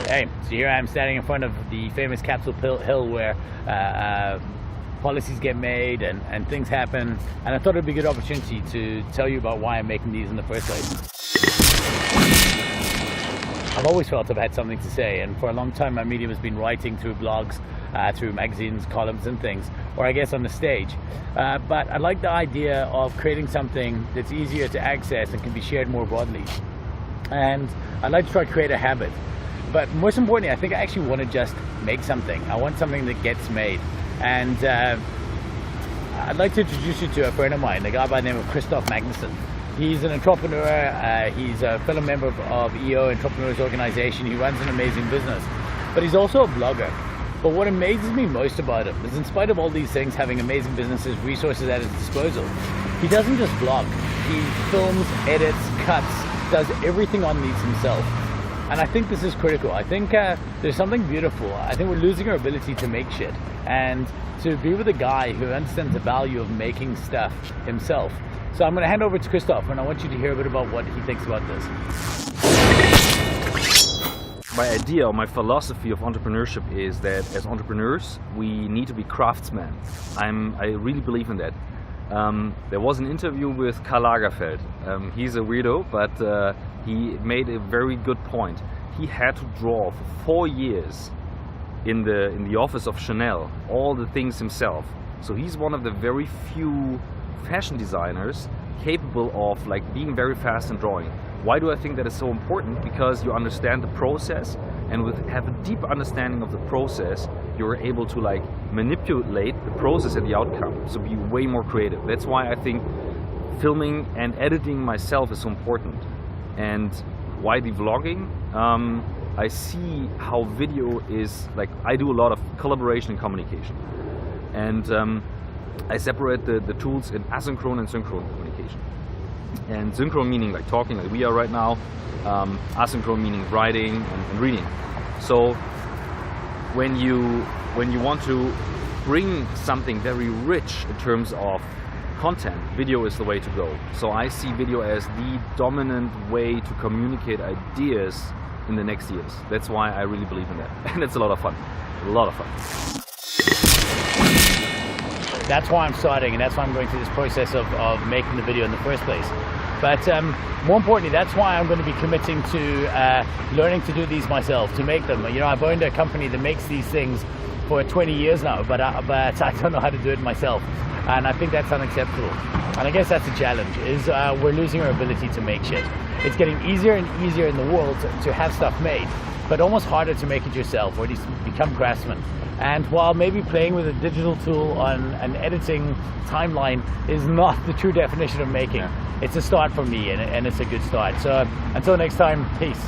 Hey, so here I am standing in front of the famous Capitol Hill where policies get made and things happen, and I thought it would be a good opportunity to tell you about why I'm making these in the first place. I've always felt I've had something to say, and for a long time my medium has been writing through blogs, through magazines, columns and things, or I guess on the stage. But I like the idea of creating something that's easier to access and can be shared more broadly. And I'd like to try to create a habit. But most importantly, I think I actually want to just make something. I want something that gets made. And I'd like to introduce you to a friend of mine, a guy by the name of Kristoff. He's an entrepreneur. He's a fellow member of EO, Entrepreneurs Organization. He runs an amazing business. But he's also a blogger. But what amazes me most about him is, in spite of all these things, having amazing businesses, resources at his disposal, he doesn't just blog. He films, edits, cuts, does everything on these himself. And I think this is critical. I think there's something beautiful. I think we're losing our ability to make shit. And to be with a guy who understands the value of making stuff himself. So I'm going to hand over to Kristoff, and I want you to hear a bit about what he thinks about this. My idea or my philosophy of entrepreneurship is that as entrepreneurs, we need to be craftsmen. I really believe in that. There was an interview with Karl Lagerfeld. He's a weirdo, but he made a very good point. He had to draw for 4 years in the office of Chanel all the things himself. So he's one of the very few fashion designers capable of being very fast in drawing. Why do I think that is so important? Because you understand the process, and have a deep understanding of the process, you're able to manipulate the process and the outcome, so be way more creative. That's why I think filming and editing myself is so important. And why the vlogging? I see how video is, I do a lot of collaboration and communication. And I separate the tools in asynchronous and synchronous communication. And synchronous meaning talking like we are right now, asynchronous meaning writing and reading. So when you want to bring something very rich in terms of content, video is the way to go. So I see video as the dominant way to communicate ideas in the next years. That's why I really believe in that. And it's a lot of fun. A lot of fun. That's why I'm starting, and that's why I'm going through this process of making the video in the first place. But more importantly, that's why I'm going to be committing to learning to do these myself, to make them. I've owned a company that makes these things for 20 years now, but I don't know how to do it myself. And I think that's unacceptable. And I guess that's the challenge, is we're losing our ability to make shit. It's getting easier and easier in the world to have stuff made, but almost harder to make it yourself, or at least become craftsmen. And while maybe playing with a digital tool on an editing timeline is not the true definition of making, it's a start for me, and it's a good start. So until next time, peace.